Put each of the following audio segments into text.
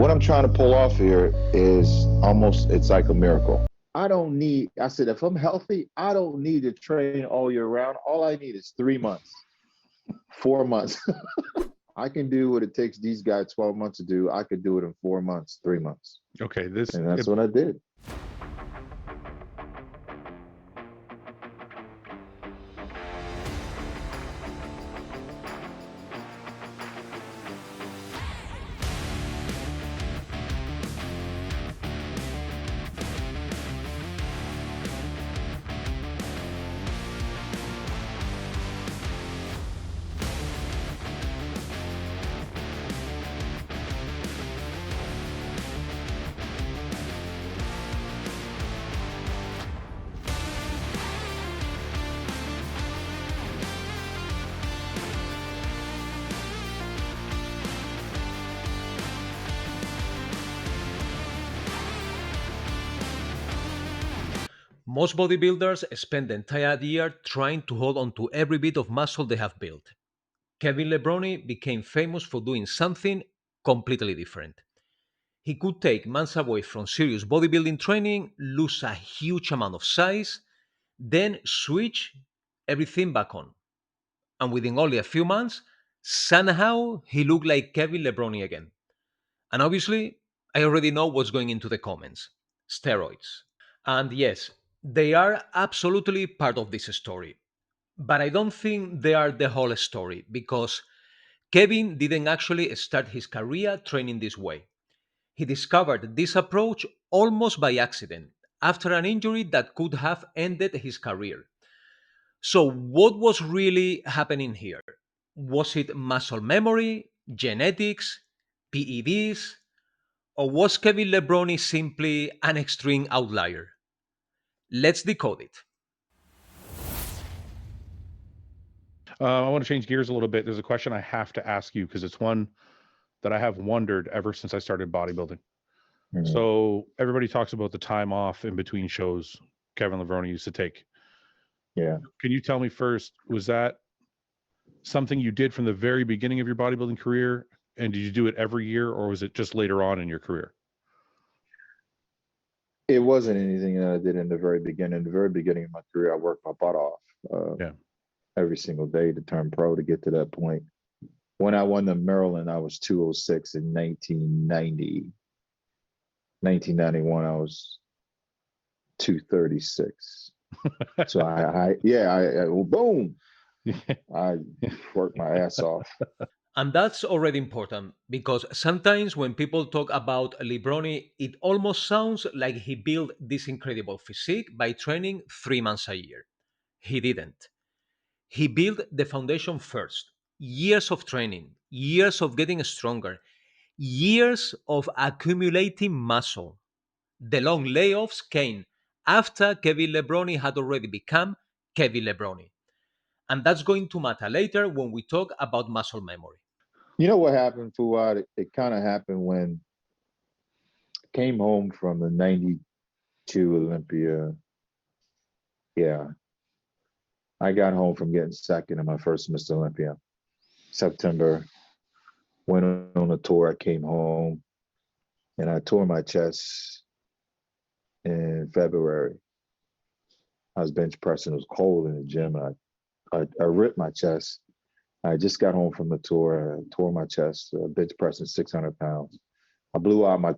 what I'm trying to pull off here is it's like a miracle. I said, if I'm healthy, I don't need to train all year round. All I need is 3 months, 4 months. I can do what it takes these guys 12 months to do. I could do it in 4 months, 3 months. Okay, and that's what I did. Most bodybuilders spend the entire year trying to hold on to every bit of muscle they have built. Kevin Levrone became famous for doing something completely different. He could take months away from serious bodybuilding training, lose a huge amount of size, then switch everything back on. And within only a few months, somehow he looked like Kevin Levrone again. And obviously, I already know what's going into the comments: steroids. And yes, they are absolutely part of this story. But I don't think they are the whole story, because Kevin didn't actually start his career training this way. He discovered this approach almost by accident, after an injury that could have ended his career. So, what was really happening here? Was it muscle memory, genetics, PEDs, or was Kevin Levrone simply an extreme outlier? Let's decode it. I want to change gears a little bit. There's a question I have to ask you because it's one that I have wondered ever since I started bodybuilding. Mhm. So everybody talks about the time off in between shows Kevin Levrone used to take. Yeah. Can you tell me first, was that something you did from the very beginning of your bodybuilding career? And did you do it every year, or was it just later on in your career? It wasn't anything that I did in the very beginning. In the very beginning of my career, I worked my butt off Yeah. every single day to turn pro to get to that point. When I won the Maryland, I was 206 in 1990. 1991, I was 236. So boom, I worked my ass off. And that's already important, because sometimes when people talk about Levrone, it almost sounds like he built this incredible physique by training 3 months a year. He didn't. He built the foundation first. Years of training, years of getting stronger, years of accumulating muscle. The long layoffs came after Kevin Levrone had already become Kevin Levrone. And that's going to matter later when we talk about muscle memory. You know what happened, Fuad? It kind of happened when I came home from the 92 Olympia. Yeah. I got home from getting second in my first Mr. Olympia. September, went on a tour. I came home and I tore my chest in February. I was bench pressing. It was cold in the gym. I ripped my chest. I just got home from the tour. I tore my chest, bench pressing 600 pounds. I blew out my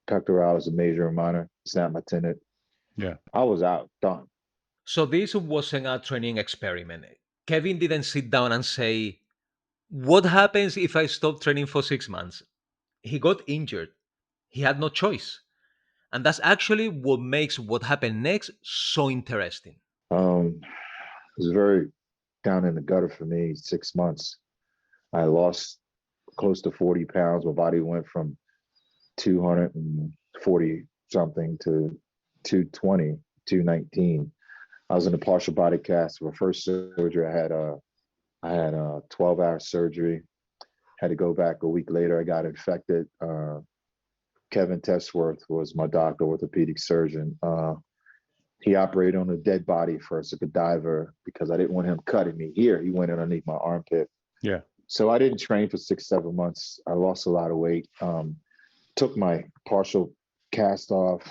pectoralis, a major and minor, snapped my tendon. Yeah. I was out, done. So this wasn't a training experiment. Kevin didn't sit down and say, "What happens if I stop training for 6 months?" He got injured. He had no choice. And that's actually what makes what happened next so interesting. It was very down in the gutter for me. 6 months. I lost close to 40 pounds. My body went from 240 something to 220, 219. I was in a partial body cast. For first surgery, I had a 12-hour surgery. Had to go back a week later. I got infected. Kevin Testworth was my doctor, orthopedic surgeon. He operated on a dead body first, a cadaver, because I didn't want him cutting me here. He went underneath my armpit. Yeah. So I didn't train for 6, 7 months. I lost a lot of weight. took my partial cast off.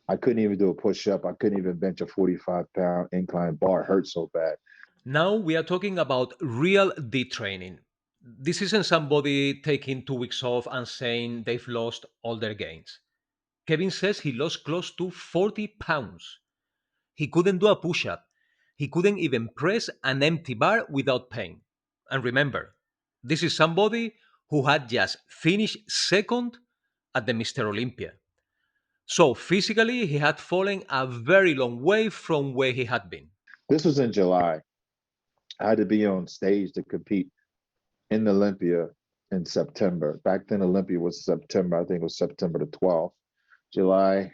I couldn't even do a push-up. I couldn't even bench a 45-pound incline bar. It hurt so bad. Now we are talking about real detraining. This isn't somebody taking 2 weeks off and saying they've lost all their gains. Kevin says he lost close to 40 pounds. He couldn't do a push up. He couldn't even press an empty bar without pain. And remember, this is somebody who had just finished second at the Mr. Olympia. So physically, he had fallen a very long way from where he had been. This was in July. I had to be on stage to compete in Olympia in September. Back then, Olympia was September. I think it was September the 12th. July.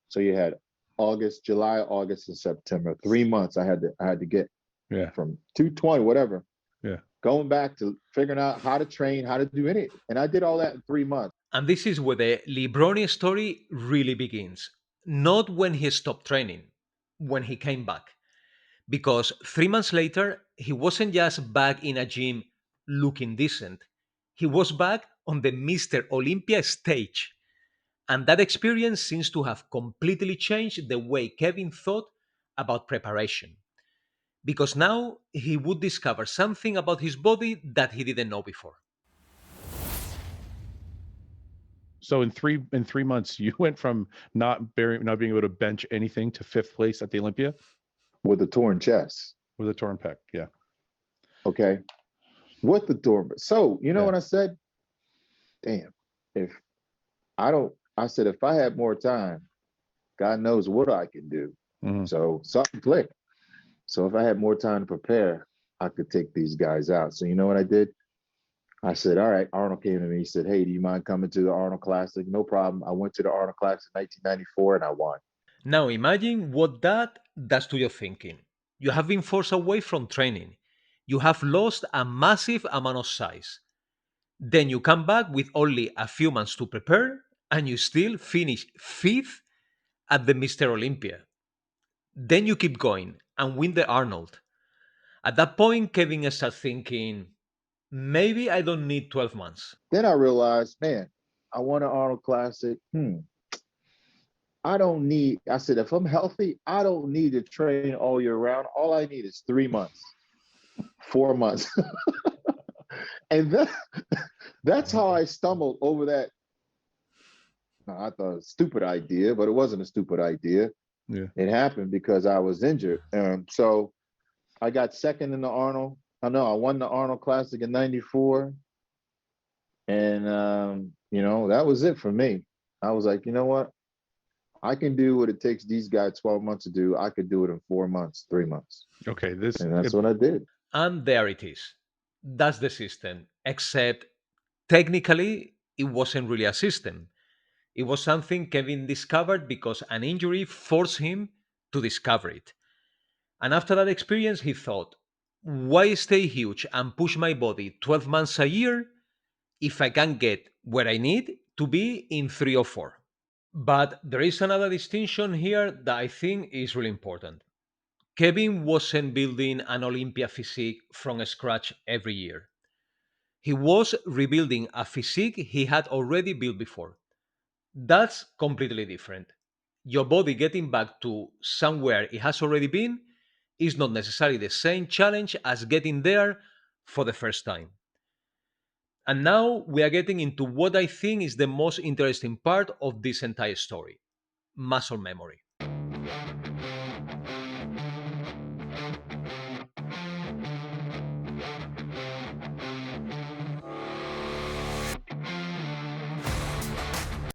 So you had August, July, August, and September. 3 months I had to get from 220, whatever. Yeah. Going back to figuring out how to train, how to do anything. And I did all that in 3 months. And this is where the Levrone story really begins. Not when he stopped training, when he came back. Because 3 months later, he wasn't just back in a gym looking decent. He was back on the Mr. Olympia stage. And that experience seems to have completely changed the way Kevin thought about preparation. Because now he would discover something about his body that he didn't know before. So in 3 months, you went from not being able to bench anything to 5th place at the Olympia With a torn chest. with a torn pec. Yeah. Okay. With the torn. So, you know Yeah. what I said? Damn. I said, if I had more time, God knows what I can do. Mhm. So something clicked. So if I had more time to prepare, I could take these guys out. So you know what I did? I said, all right, Arnold came to me. He said, hey, do you mind coming to the Arnold Classic? No problem. I went to the Arnold Classic in 1994 and I won. Now imagine what that does to your thinking. You have been forced away from training. You have lost a massive amount of size. Then you come back with only a few months to prepare and you still finish 5th at the Mr. Olympia. Then you keep going and win the Arnold. At that point, Kevin starts thinking, maybe I don't need 12 months. Then I realized, man, I won an Arnold Classic. I said, if I'm healthy, I don't need to train all year round. All I need is 3 months, 4 months. And that's how I stumbled over that. I thought it was a stupid idea, but it wasn't a stupid idea. Yeah. It happened because I was injured. So I got second in the Arnold. I won the Arnold Classic in 94. And, that was it for me. I was like, you know what? I can do what it takes these guys 12 months to do. I could do it in 4 months, 3 months. Okay. And that's what I did. And there it is. That's the system. Except technically, it wasn't really a system. It was something Kevin discovered because an injury forced him to discover it. And after that experience, he thought, why stay huge and push my body 12 months a year if I can get where I need to be in 3 or 4? But there is another distinction here that I think is really important. Kevin wasn't building an Olympia physique from scratch every year. He was rebuilding a physique he had already built before. That's completely different. Your body getting back to somewhere it has already been is not necessarily the same challenge as getting there for the first time. And now we are getting into what I think is the most interesting part of this entire story: muscle memory.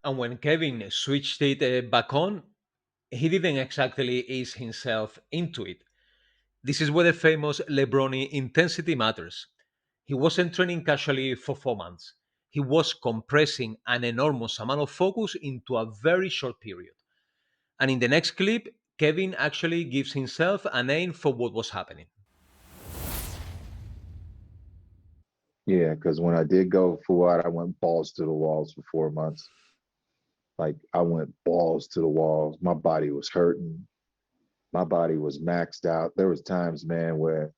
And when Kevin switched it back on, he didn't exactly ease himself into it. This is where the famous Levrone intensity matters. He wasn't training casually for 4 months. He was compressing an enormous amount of focus into a very short period. And in the next clip, Kevin actually gives himself a name for what was happening. Yeah, because when I did go full out, I went balls to the walls for 4 months. Like I went balls to the walls. My body was hurting. My body was maxed out. There was times, man, where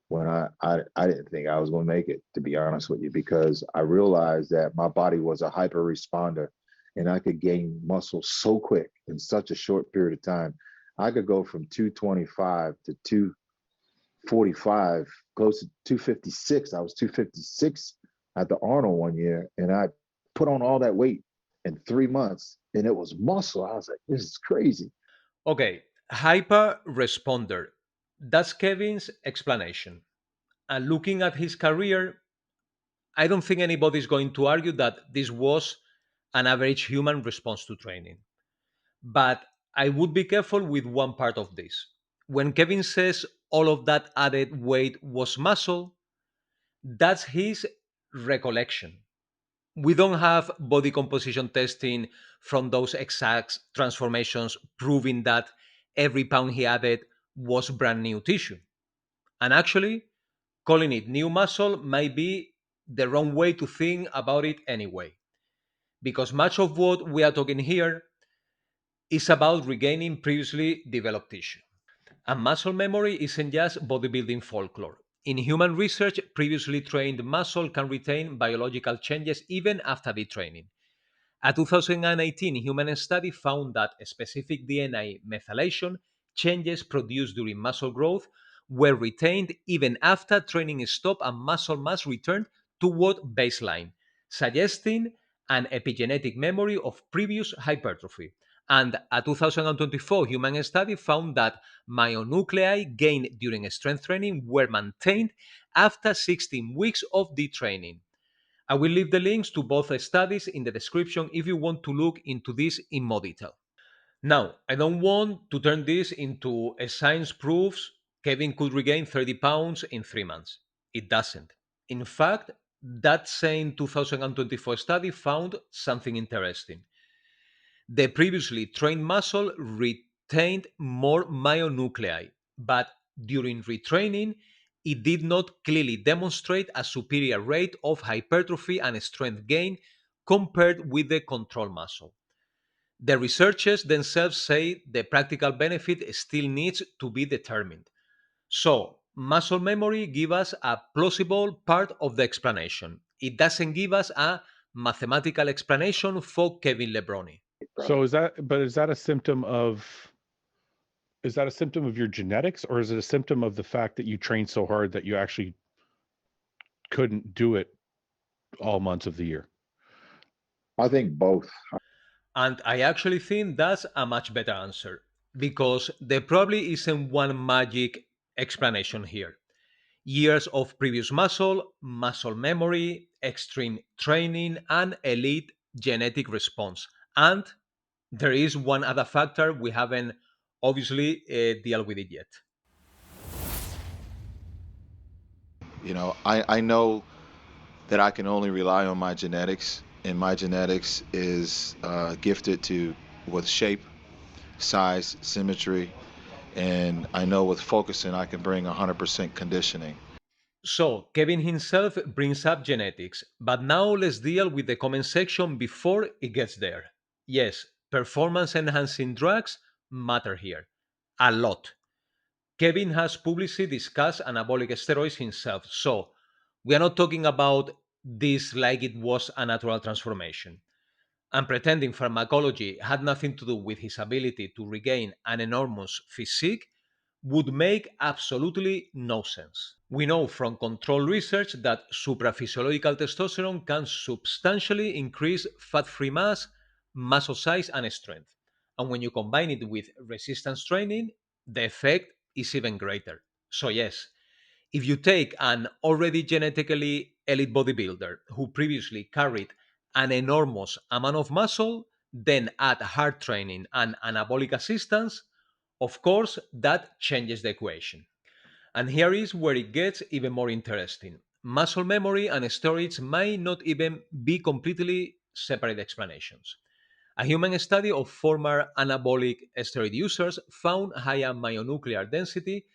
when I didn't think I was going to make it, to be honest with you, because I realized that my body was a hyper responder and I could gain muscle so quick in such a short period of time. I could go from 225 to 245, close to 256. I was 256 at the Arnold one year, and I put on all that weight in 3 months, and it was muscle. I was like, this is crazy. Okay, hyper responder. That's Kevin's explanation. And looking at his career, I don't think anybody's going to argue that this was an average human response to training. But I would be careful with one part of this. When Kevin says all of that added weight was muscle, that's his recollection. We don't have body composition testing from those exact transformations proving that every pound he added was brand new tissue. And actually, calling it new muscle might be the wrong way to think about it anyway, because much of what we are talking here is about regaining previously developed tissue. And muscle memory isn't just bodybuilding folklore. In human research, previously trained muscle can retain biological changes even after detraining. A 2018 human study found that specific DNA methylation changes produced during muscle growth were retained even after training stopped and muscle mass returned toward baseline, suggesting an epigenetic memory of previous hypertrophy. And a 2024 human study found that myonuclei gained during strength training were maintained after 16 weeks of detraining. I will leave the links to both studies in the description if you want to look into this in more detail. Now, I don't want to turn this into a science proves Kevin could regain 30 pounds in 3 months. It doesn't. In fact, that same 2024 study found something interesting. The previously trained muscle retained more myonuclei, but during retraining, it did not clearly demonstrate a superior rate of hypertrophy and strength gain compared with the control muscle. The researchers themselves say the practical benefit still needs to be determined. So, muscle memory gives us a plausible part of the explanation. It doesn't give us a mathematical explanation for Kevin Levrone. So is that a symptom of your genetics, or is it a symptom of the fact that you trained so hard that you actually couldn't do it all months of the year? I think both. And I actually think that's a much better answer because there probably isn't one magic explanation here. Years of previous muscle, muscle memory, extreme training, and elite genetic response. And there is one other factor we haven't obviously dealt with it yet. I know that I can only rely on my genetics, and my genetics is gifted to with shape, size, symmetry, and I know with focusing I can bring 100% conditioning. So, Kevin himself brings up genetics, but now let's deal with the comment section before it gets there. Yes, performance enhancing drugs matter here. A lot. Kevin has publicly discussed anabolic steroids himself, so we are not talking about this like it was a natural transformation. And pretending pharmacology had nothing to do with his ability to regain an enormous physique would make absolutely no sense. We know from control research that supraphysiological testosterone can substantially increase fat free mass, muscle size, and strength. And when you combine it with resistance training, the effect is even greater. So, yes, if you take an already genetically elite bodybuilder who previously carried an enormous amount of muscle, then add hard training and anabolic assistance, of course, that changes the equation. And here is where it gets even more interesting. Muscle memory and steroids might not even be completely separate explanations. A human study of former anabolic steroid users found higher myonuclear density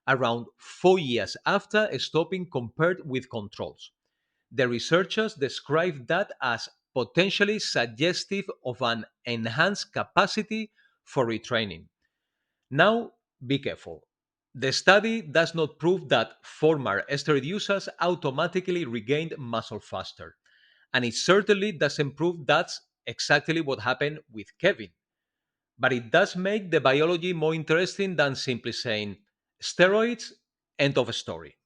around 4 years after stopping compared with controls. The researchers described that as potentially suggestive of an enhanced capacity for retraining. Now, be careful. The study does not prove that former steroid users automatically regained muscle faster. And it certainly doesn't prove that's exactly what happened with Kevin. But it does make the biology more interesting than simply saying steroids, end of story.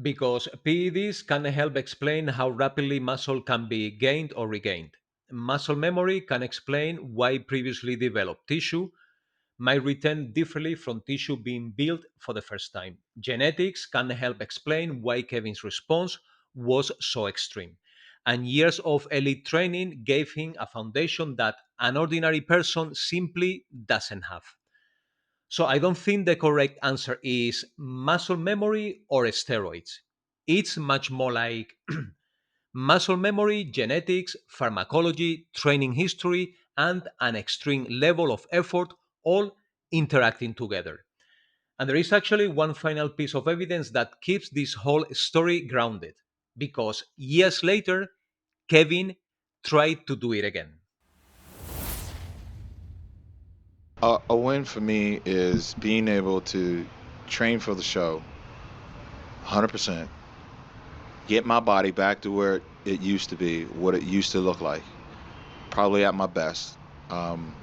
Because PEDs can help explain how rapidly muscle can be gained or regained. Muscle memory can explain why previously developed tissue might return differently from tissue being built for the first time. Genetics can help explain why Kevin's response was so extreme. And years of elite training gave him a foundation that an ordinary person simply doesn't have. So I don't think the correct answer is muscle memory or steroids. It's much more like muscle memory, genetics, pharmacology, training history, and an extreme level of effort all interacting together. And there is actually one final piece of evidence that keeps this whole story grounded. Because years later, Kevin tried to do it again. A win for me is being able to train for the show 100%, get my body back to where it used to be, what it used to look like, probably at my best. Um,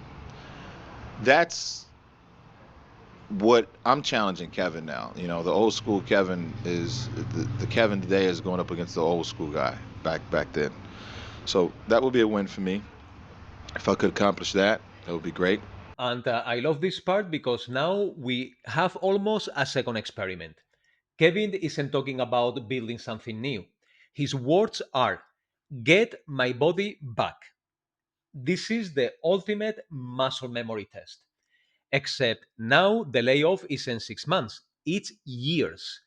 that's what I'm challenging Kevin now. You know, the old school Kevin is the Kevin today is going up against the old school guy back then. So that would be a win for me. If I could accomplish that, that would be great. And I love this part because now we have almost a second experiment. Kevin isn't talking about building something new. His words are get my body back. This is the ultimate muscle memory test. Except now the layoff isn't 6 months, it's years.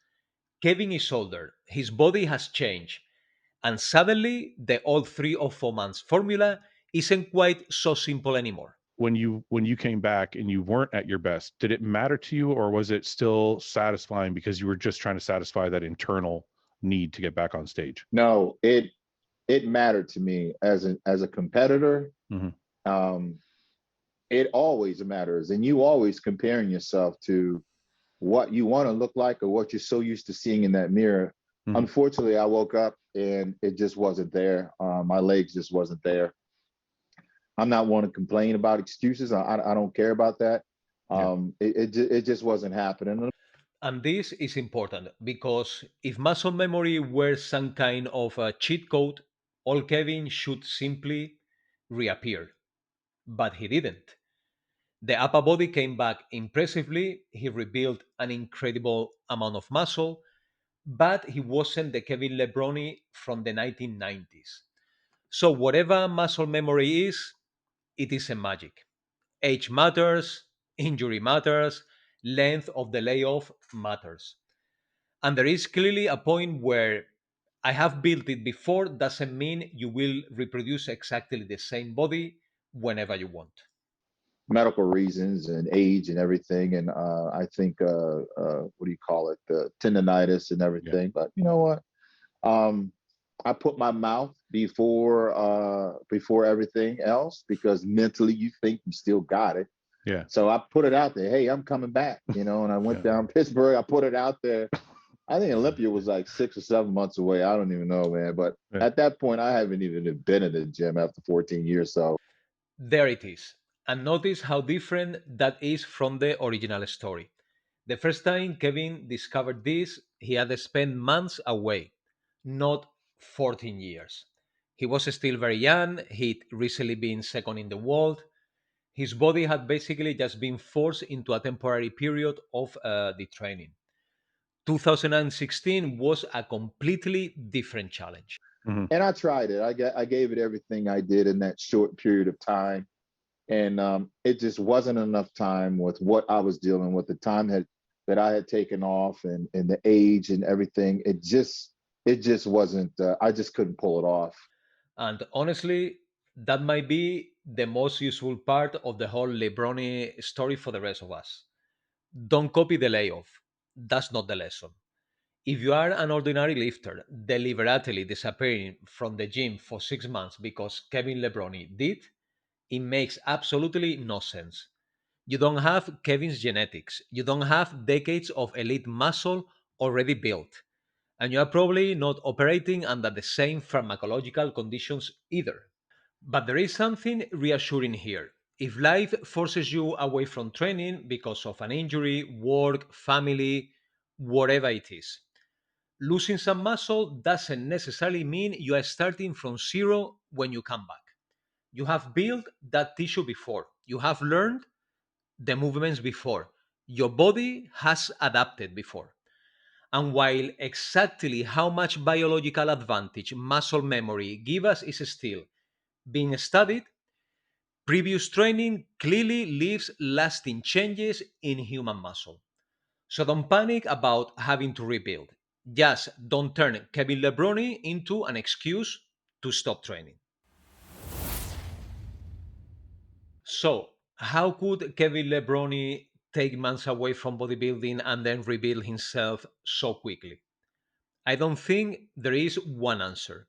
Kevin is older, his body has changed, and suddenly the old 3 or 4 months formula isn't quite so simple anymore. When you came back and you weren't at your best, did it matter to you, or was it still satisfying because you were just trying to satisfy that internal need to get back on stage? No, it mattered to me as a competitor. Mhm. Um, it always matters, and you always comparing yourself to what you want to look like or what you're so used to seeing in that mirror. Mhm. Unfortunately, I woke up and it just wasn't there. My legs just wasn't there. I'm not one to complain about excuses. I don't care about that. Yeah. It just wasn't happening. And this is important because if muscle memory were some kind of a cheat code, all Kevin should simply reappear. But he didn't. The upper body came back impressively. He rebuilt an incredible amount of muscle, but he wasn't the Kevin Levrone from the 1990s. So, whatever muscle memory is, it isn't magic. Age matters, injury matters, length of the layoff matters. And there is clearly a point where I have built it before doesn't mean you will reproduce exactly the same body whenever you want. Medical reasons and age and everything. And I think what do you call it? The tendonitis and Yeah. everything. But you know what? I put my mouth before everything else because mentally you think you still got it. Yeah. So I put it out there. Hey, I'm coming back. And I went Yeah. down Pittsburgh. I put it out there. I think Olympia was like 6 or 7 months away. I don't even know, man. But Yeah. at that point, I haven't even been in the gym after 14 years. So There it is. And notice how different that is from the original story. The first time Kevin discovered this, he had spent months away, not 14 years. He was still very young, he'd recently been second in the world. His body had basically just been forced into a temporary period of the training. 2016 was a completely different challenge. And I tried it. I gave it everything I did in that short period of time, and it just wasn't enough time with what I was dealing with, the time that I had taken off, and the age and everything. It just wasn't. I just couldn't pull it off. And honestly, that might be the most useful part of the whole Levrone story for the rest of us. Don't copy the layoff. That's not the lesson. If you are an ordinary lifter deliberately disappearing from the gym for 6 months because Kevin Levrone did, it makes absolutely no sense. You don't have Kevin's genetics. You don't have decades of elite muscle already built. And you are probably not operating under the same pharmacological conditions either. But there is something reassuring here. If life forces you away from training because of an injury, work, family, whatever it is, losing some muscle doesn't necessarily mean you are starting from zero when you come back. You have built that tissue before, you have learned the movements before, your body has adapted before. And while exactly how much biological advantage muscle memory gives us is still being studied, previous training clearly leaves lasting changes in human muscle. So don't panic about having to rebuild. Just don't turn Kevin Levrone into an excuse to stop training. So, how could Kevin Levrone take months away from bodybuilding and then rebuild himself so quickly? I don't think there is one answer.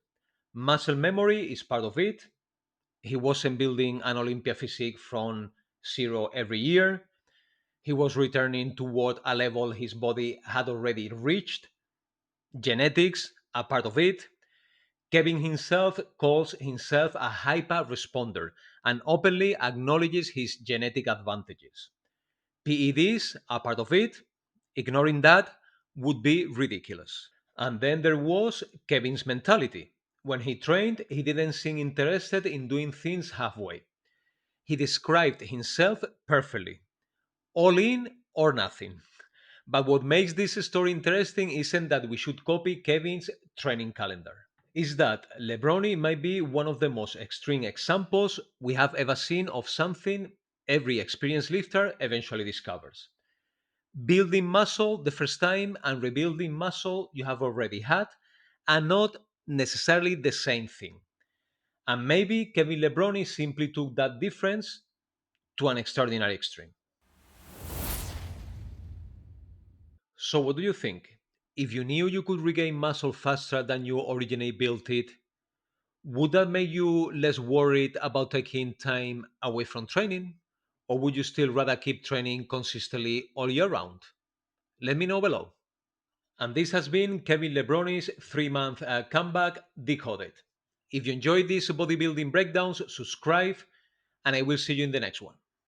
Muscle memory is part of it. He wasn't building an Olympia physique from zero every year. He was returning toward a level his body had already reached. Genetics are part of it. Kevin himself calls himself a hyper responder and openly acknowledges his genetic advantages. PEDs are part of it. Ignoring that would be ridiculous. And then there was Kevin's mentality. When he trained, he didn't seem interested in doing things halfway. He described himself perfectly: all in or nothing. But what makes this story interesting isn't that we should copy Kevin's training calendar. Is that Levrone might be one of the most extreme examples we have ever seen of something every experienced lifter eventually discovers: building muscle the first time and rebuilding muscle you have already had are not necessarily the same thing. And maybe Kevin Levrone simply took that difference to an extraordinary extreme. So, what do you think? If you knew you could regain muscle faster than you originally built it, would that make you less worried about taking time away from training? Or would you still rather keep training consistently all year round? Let me know below. And this has been Kevin Lebrone's 3-month comeback, Decoded. If you enjoyed these bodybuilding breakdowns, subscribe, and I will see you in the next one.